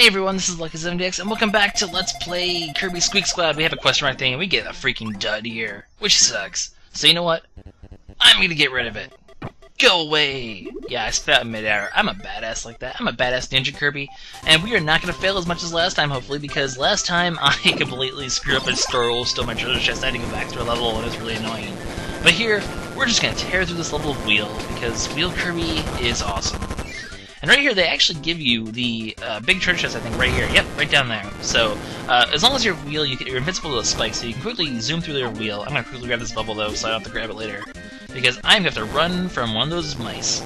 Hey everyone, this is LuckySevenDX, and welcome back to Let's Play Kirby Squeak Squad. We have a question mark thing, and we get a freaking dud here, which sucks. So you know what? I'm gonna get rid of it. Go away! Yeah, I spit out in midair. I'm a badass like that. I'm a badass ninja Kirby, and we are not gonna fail as much as last time, hopefully, because last time I completely screwed up and stole my treasure chest. I had to go back through a level, and it was really annoying. But here, we're just gonna tear through this level of Wheel, because Wheel Kirby is awesome. And right here, they actually give you the big treasure chest, I think, right here. Yep, right down there. So, as long as you're Wheel, you're invincible to the spikes, so you can quickly zoom through their Wheel. I'm going to quickly grab this bubble, though, so I don't have to grab it later. Because I'm going to have to run from one of those mice.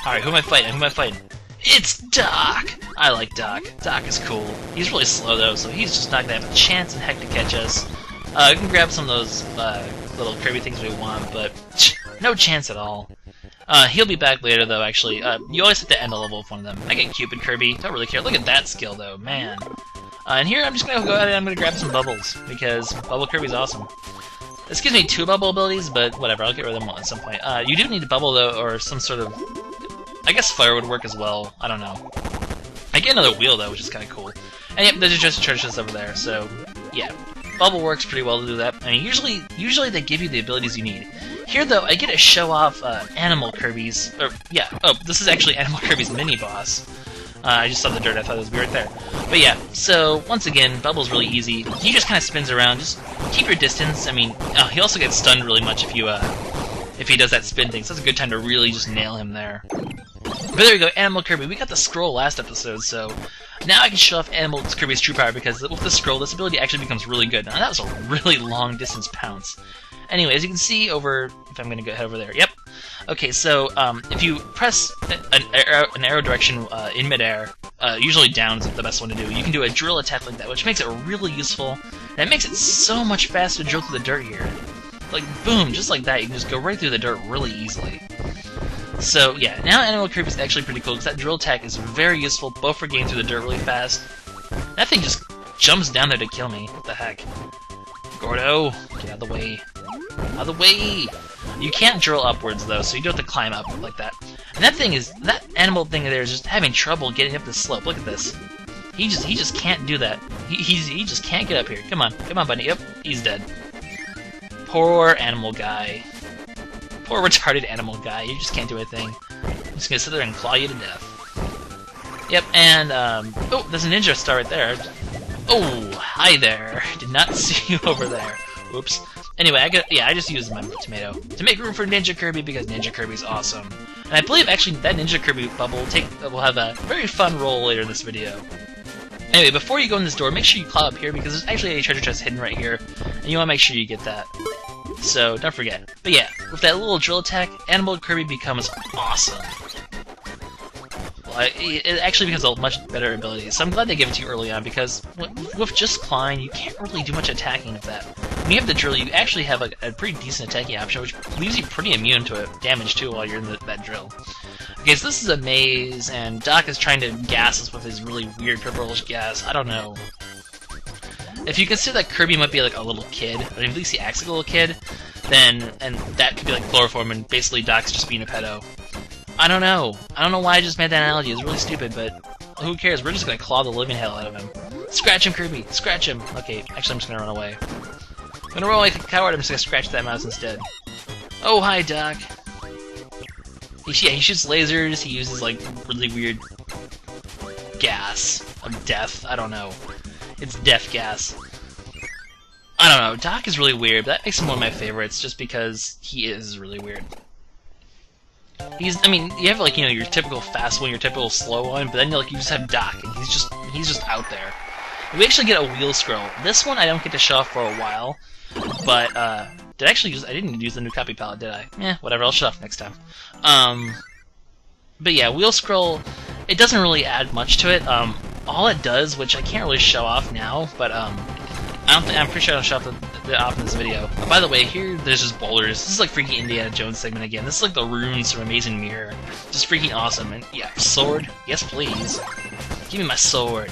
Alright, who am I fighting? It's Doc! I like Doc. Doc is cool. He's really slow, though, so he's just not going to have a chance in heck to catch us. We can grab some of those little Kirby things we want, but no chance at all. He'll be back later, though, actually. You always have to end a level with one of them. I get Cupid Kirby. Don't really care. Look at that skill, though. Man. And here, I'm just going to go ahead and I'm going to grab some bubbles, because Bubble Kirby's awesome. This gives me 2 bubble abilities, but whatever. I'll get rid of them at some point. You do need a bubble, though, or some sort of... I guess fire would work as well. I don't know. I get another wheel, though, which is kind of cool. And yep, there's just a treasure chest over there, so... yeah. Bubble works pretty well to do that. I mean, usually they give you the abilities you need. Here, though, I get to show off Animal Kirby's... this is actually Animal Kirby's mini-boss. I just saw the dirt, I thought it was right there. But yeah, so, once again, Bubble's really easy. He just kind of spins around, just keep your distance. I mean, he also gets stunned really much if he does that spin thing, so that's a good time to really just nail him there. But there we go, Animal Kirby. We got the scroll last episode, so now I can show off Animal Kirby's true power, because with the scroll, this ability actually becomes really good. Now, that was a really long-distance pounce. Anyway, as you can see over... if I'm going to go head over there. Yep. Okay, so if you press an arrow direction in midair, usually down is the best one to do, you can do a drill attack like that, which makes it really useful, and it makes it so much faster to drill through the dirt here. Like, boom, just like that, you can just go right through the dirt really easily. So, yeah, now Animal Kirby is actually pretty cool, because that drill attack is very useful, both for getting through the dirt really fast. That thing just jumps down there to kill me. What the heck? Gordo, get out of the way. Out of the way! You can't drill upwards, though, so you do have to climb up like that. And that animal thing there is just having trouble getting up the slope. Look at this. He just can't do that. He just can't get up here. Come on, buddy. Yep, he's dead. Poor animal guy. Poor retarded animal guy. You just can't do a thing. I'm just gonna sit there and claw you to death. Yep, and oh, there's a ninja star right there. Oh, hi there. Did not see you over there. Whoops. Anyway, I just used my tomato to make room for Ninja Kirby, because Ninja Kirby's awesome. And I believe, actually, that Ninja Kirby bubble will have a very fun role later in this video. Anyway, before you go in this door, make sure you climb up here, because there's actually a treasure chest hidden right here, and you want to make sure you get that. So, don't forget. But yeah, with that little drill attack, Animal Kirby becomes awesome. It actually becomes a much better ability, so I'm glad they give it to you early on, because with just Klein, you can't really do much attacking with that. When you have the drill, you actually have a pretty decent attacking option, which leaves you pretty immune to damage too while you're in that drill. Okay, so this is a maze, and Doc is trying to gas us with his really weird purplish gas. I don't know. If you consider that Kirby might be like a little kid, or at least he acts like a little kid, and that could be like chloroform, and basically Doc's just being a pedo. I don't know. I don't know why I just made that analogy. It's really stupid, but who cares? We're just gonna claw the living hell out of him. Scratch him, Kirby! Scratch him! Okay, actually I'm just gonna run away. I'm gonna run away like a coward. I'm just gonna scratch that mouse instead. Oh, hi, Doc. He shoots lasers. He uses, like, really weird gas of death. I don't know. It's death gas. I don't know. Doc is really weird, but that makes him one of my favorites, just because he is really weird. I mean, you have, like, you know, your typical fast one, your typical slow one, but then, like, you just have Doc, and he's just out there. And we actually get a wheel scroll. This one I don't get to show off for a while, but, I didn't use the new copy palette, did I? Eh, whatever, I'll show off next time. But yeah, wheel scroll, it doesn't really add much to it. All it does, which I can't really show off now, but, I'm pretty sure I'll show off off in this video. By the way, here there's just boulders. This is like freaking Indiana Jones segment again. This is like the runes from Amazing Mirror. Just freaking awesome. And yeah, sword. Yes, please. Give me my sword.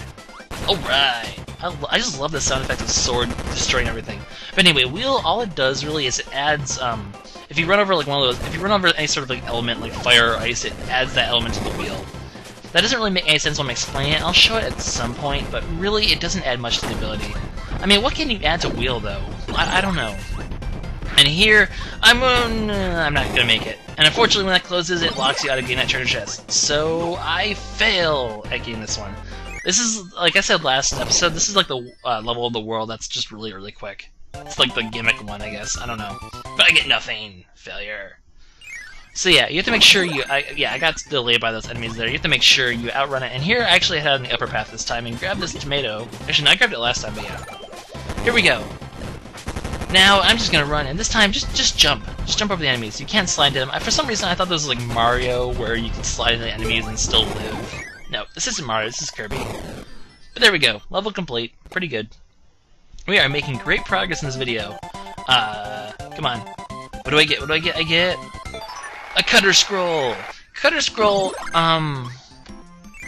Alright. I just love the sound effect of sword destroying everything. But anyway, wheel, all it does really is it adds, if you run over like one of those, if you run over any sort of like element like fire or ice, it adds that element to the wheel. That doesn't really make any sense when I'm explaining it. I'll show it at some point, but really it doesn't add much to the ability. I mean, what can you add to wheel, though? I don't know. And here, I'm not gonna make it. And unfortunately, when that closes, it locks you out of getting that treasure chest. So I fail at getting this one. This is, like I said last episode, this is like the level of the world that's just really, really quick. It's like the gimmick one, I guess. I don't know. But I get nothing. Failure. So yeah, you have to make sure you... I got delayed by those enemies there. You have to make sure you outrun it. And here, I actually had on the upper path this time and grab this tomato. Actually, no, I grabbed it last time, but yeah. Here we go. Now, I'm just gonna run, and this time, just jump. Just jump over the enemies. You can't slide into them. For some reason, I thought this was like Mario, where you can slide into the enemies and still live. No, this isn't Mario, this is Kirby. But there we go. Level complete. Pretty good. We are making great progress in this video. Come on. What do I get? What do I get? I get... a cutter scroll! Cutter scroll,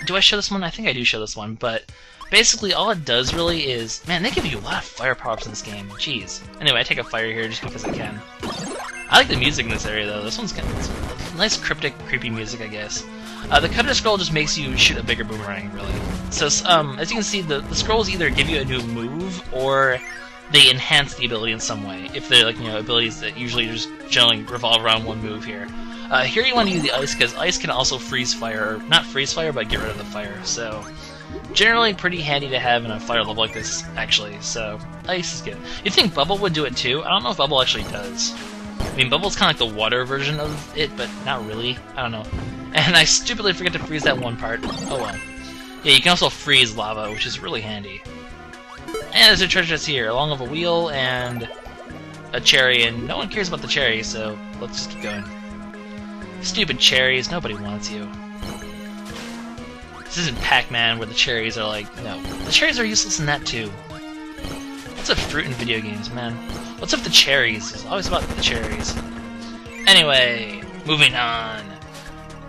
do I show this one? I think I do show this one, but basically all it does really is... Man, they give you a lot of fire power-ups in this game. Jeez. Anyway, I take a fire here just because I can. I like the music in this area, though. This one's kind of nice, cryptic, creepy music, I guess. The cutter scroll just makes you shoot a bigger boomerang, really. So, as you can see, the scrolls either give you a new move, or they enhance the ability in some way. If they're, like, abilities that usually just generally revolve around one move here. Here you want to use the ice, because ice can also freeze fire. Not freeze fire, but get rid of the fire, so... Generally pretty handy to have in a fire level like this, actually, so... Ice is good. You'd think Bubble would do it, too. I don't know if Bubble actually does. I mean, Bubble's kind of like the water version of it, but not really. I don't know. And I stupidly forget to freeze that one part. Oh well. Yeah, you can also freeze lava, which is really handy. And there's a treasure chest here, along with a wheel and a cherry, and no one cares about the cherry, so let's just keep going. Stupid cherries, nobody wants you. This isn't Pac-Man where the cherries are like, no. The cherries are useless in that too. What's a fruit in video games, man? What's up with the cherries? It's always about the cherries. Anyway, moving on.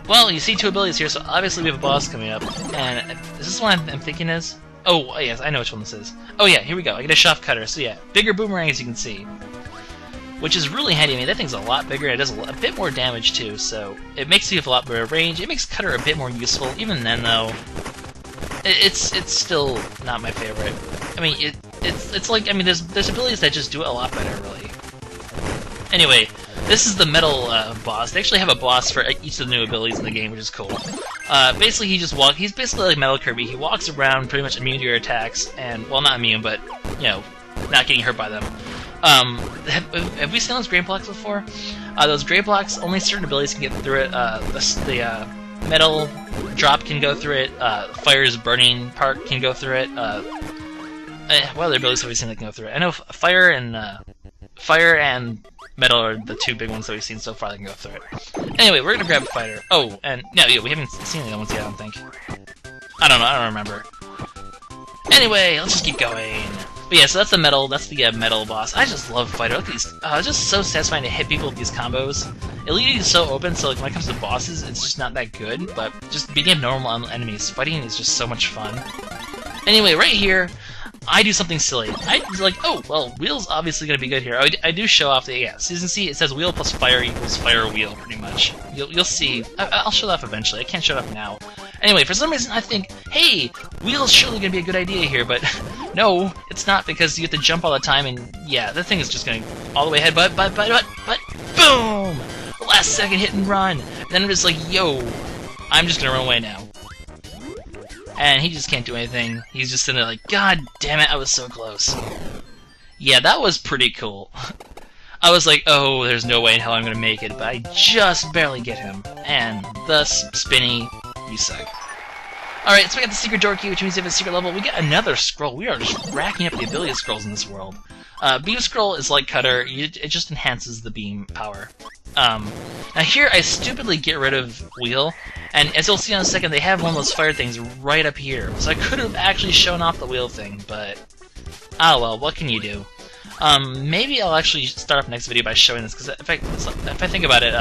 Well, you see two abilities here, so obviously we have a boss coming up. And is this one I'm thinking is? Oh, yes, I know which one this is. Oh yeah, here we go. I get a shaft cutter. So yeah, bigger boomerang as you can see. Which is really handy. I mean, that thing's a lot bigger, and it does a bit more damage too, so it makes you have a lot better range. It makes cutter a bit more useful. Even then, though, it's still not my favorite. I mean, it's like, I mean, there's abilities that just do it a lot better, really. Anyway, this is the metal boss. They actually have a boss for each of the new abilities in the game, which is cool. Basically, he's basically like Metal Kirby. He walks around pretty much immune to your attacks, and, well, not immune, but, not getting hurt by them. Have we seen those gray blocks before? Those gray blocks, only certain abilities can get through it. The metal drop can go through it. Fire's burning part can go through it. What other abilities have we seen that can go through it? I know fire and metal are the two big ones that we've seen so far that can go through it. Anyway, we're gonna grab a fighter. Oh, and no, yeah, we haven't seen any other ones yet, I don't think. I don't know, I don't remember. Anyway, let's just keep going. But yeah, so that's the metal boss. I just love fighter. Look at these. It's just so satisfying to hit people with these combos. It leaves you so open, so like when it comes to bosses, it's just not that good. But just beating up normal enemies, fighting is just so much fun. Anyway, right here, I do something silly. I was like, oh, well, wheel's obviously going to be good here. I do show off the, yeah, so you can see it says wheel plus fire equals fire wheel, pretty much. You'll see. I'll show that off eventually. I can't show it off now. Anyway, for some reason I think, hey, wheel's surely going to be a good idea here, but no, it's not, because you have to jump all the time, and yeah, the thing is just going all the way ahead, but boom! The last second hit and run! And then I'm just like, yo, I'm just going to run away now. And he just can't do anything. He's just sitting there like, God damn it, I was so close. Yeah, that was pretty cool. I was like, oh, there's no way in hell I'm gonna make it, but I just barely get him. And thus, Spinny, you suck. Alright, so we got the secret door key, which means we have a secret level. We get another scroll. We are just racking up the ability scrolls in this world. Beam scroll is like cutter. It just enhances the beam power. Now here, I stupidly get rid of wheel. And as you'll see in a second, they have one of those fire things right up here. So I could have actually shown off the wheel thing, but... oh well, what can you do? Maybe I'll actually start off next video by showing this, because if I think about it,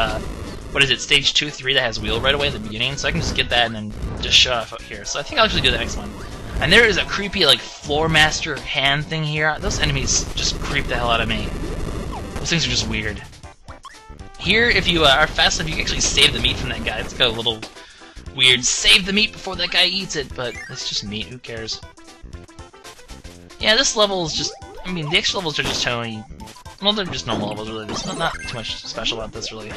what is it, stage 2, 3 that has wheel right away at the beginning, so I can just get that and then just show off up here. So I think I'll actually do the next one. And there is a creepy, like, floor master hand thing here. Those enemies just creep the hell out of me. Those things are just weird. Here, if you are fast enough, you can actually save the meat from that guy. It's got a little weird save the meat before that guy eats it, but it's just meat, who cares? Yeah, this level is just, I mean, the extra levels are just totally, well, they're just normal levels, really. There's not too much special about this, really.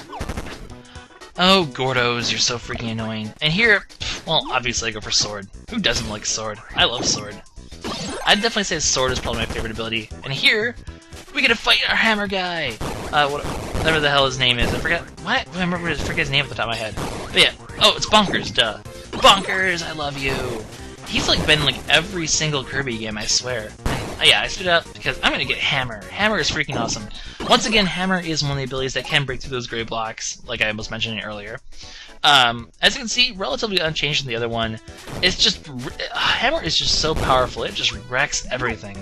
Oh, Gordos, you're so freaking annoying. And here, well, obviously I go for Sword. Who doesn't like Sword? I love Sword. I'd definitely say Sword is probably my favorite ability. And here, we get to fight our Hammer guy! Whatever the hell his name is. I forget his name at the top of my head. But yeah, oh, it's Bonkers, duh. Bonkers, I love you! He's like been in like every single Kirby game, I swear. And, yeah, I stood up because I'm gonna get Hammer. Hammer is freaking awesome. Once again, Hammer is one of the abilities that can break through those gray blocks, like I was mentioning earlier. As you can see, relatively unchanged from the other one. It's just... Hammer is just so powerful, it just wrecks everything.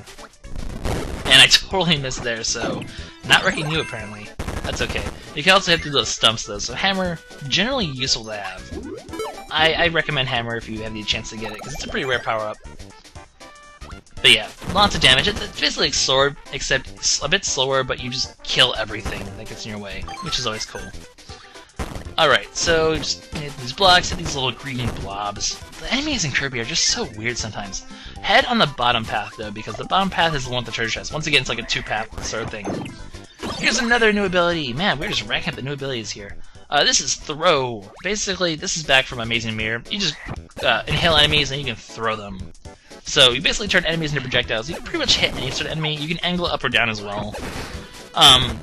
And I totally missed there, so... Not wrecking you, apparently. That's okay. You can also hit through those stumps, though, so Hammer, generally useful to have. I recommend Hammer if you have the chance to get it, because it's a pretty rare power-up. But yeah, lots of damage. It's basically like Sword, except a bit slower, but you just kill everything that gets in your way, which is always cool. Alright, so just hit these blocks, hit these little green blobs. The enemies in Kirby are just so weird sometimes. Head on the bottom path, though, because the bottom path is the one with the treasure chest. Once again, it's like a two-path sort of thing. Here's another new ability! Man, we're just racking up the new abilities here. This is Throw. Basically, this is back from Amazing Mirror. You just inhale enemies and you can throw them. So you basically turn enemies into projectiles. You can pretty much hit any sort of enemy. You can angle it up or down as well.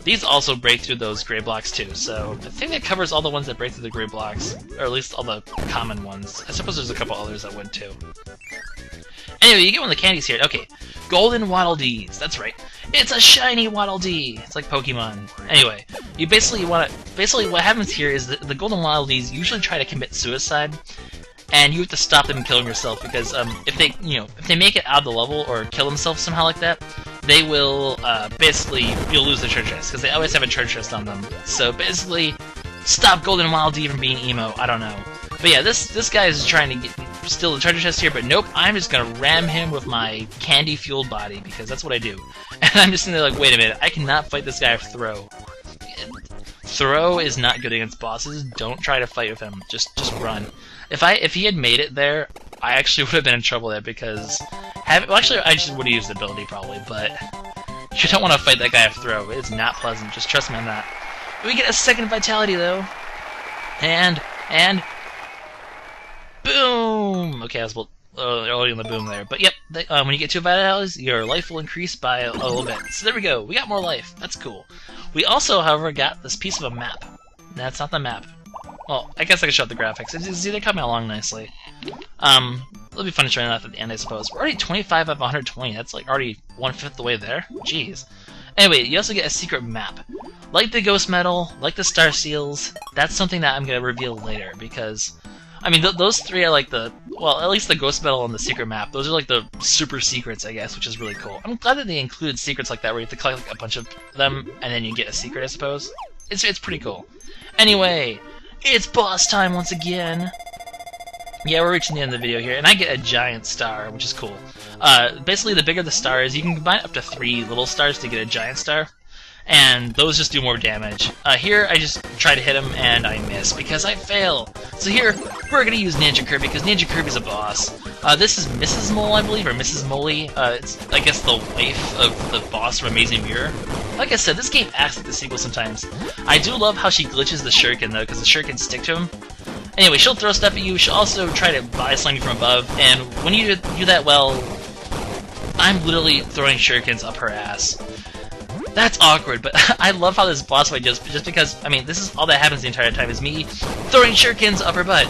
These also break through those gray blocks too, so I think that covers all the ones that break through the gray blocks, or at least all the common ones. I suppose there's a couple others that would too. Anyway, you get one of the candies here. Okay, Golden Waddle Dees. That's right. It's a shiny Waddle Dee. It's like Pokemon. Anyway, you basically want to. Basically, what happens here is that the Golden Waddle Dees usually try to commit suicide, and you have to stop them and kill them yourself because if they make it out of the level or kill themselves somehow like that, they will basically you'll lose the treasure chest because they always have a treasure chest on them. So basically, stop Golden Waddle Dee from being emo. I don't know. But yeah, this guy is trying to steal the treasure chest here, but nope, I'm just gonna ram him with my candy-fueled body, because that's what I do. And I'm just sitting there like, wait a minute, I cannot fight this guy with Throw. Throw is not good against bosses, don't try to fight with him, just run. If he had made it there, I actually would have been in trouble there, because... actually, I just would have used the ability, probably, but... You don't want to fight that guy with Throw, it's not pleasant, just trust me on that. We get a second Vitality, though. And... Boom! Okay, I was early on the boom there. But yep, when you get 2 vitalities, your life will increase by a little bit. So there we go, we got more life. That's cool. We also, however, got this piece of a map. That's not the map. Well, I guess I could show the graphics. See, they're coming along nicely. It'll be fun to show that at the end, I suppose. We're already 25 of 120. That's like already 1/5 the way there. Jeez. Anyway, you also get a secret map. Like the Ghost Medal, like the Star Seals, that's something that I'm going to reveal later, because... I mean, those three are like well, at least the Ghost Medal and the secret map, those are like the super secrets, I guess, which is really cool. I'm glad that they included secrets like that, where you have to collect like, a bunch of them, and then you get a secret, I suppose. It's pretty cool. Anyway, it's boss time once again! Yeah, we're reaching the end of the video here, and I get a giant star, which is cool. Basically, the bigger the star is, you can combine up to 3 little stars to get a giant star. And those just do more damage. Here, I just try to hit him, and I miss, because I fail. So here, we're gonna use Ninja Kirby, because Ninja Kirby's a boss. This is Mrs. Mole, I believe, or Mrs. Moley. It's, I guess, the wife of the boss from Amazing Mirror. Like I said, this game acts like the sequel sometimes. I do love how she glitches the shuriken, though, because the shurikens stick to him. Anyway, she'll throw stuff at you, she'll also try to body slam you from above, and when you do that well, I'm literally throwing shurikens up her ass. That's awkward, but I love how this boss fight just because, I mean, this is all that happens the entire time, is me throwing shurikens up her butt.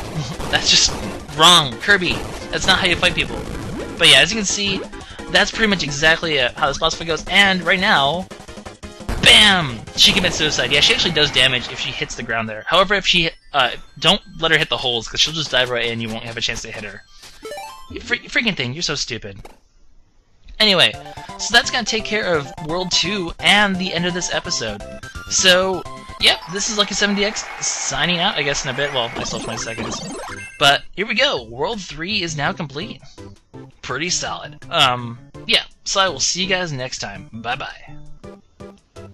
That's just wrong. Kirby, that's not how you fight people. But yeah, as you can see, that's pretty much exactly how this boss fight goes, and right now, BAM! She commits suicide. Yeah, she actually does damage if she hits the ground there. However, if she, don't let her hit the holes, because she'll just dive right in and you won't have a chance to hit her. You freaking thing, you're so stupid. Anyway, so that's going to take care of World 2 and the end of this episode. So, yep, this is LuckySevenDX signing out, I guess, in a bit. Well, I still have 20 seconds. But, here we go. World 3 is now complete. Pretty solid. Yeah, so I will see you guys next time. Bye-bye.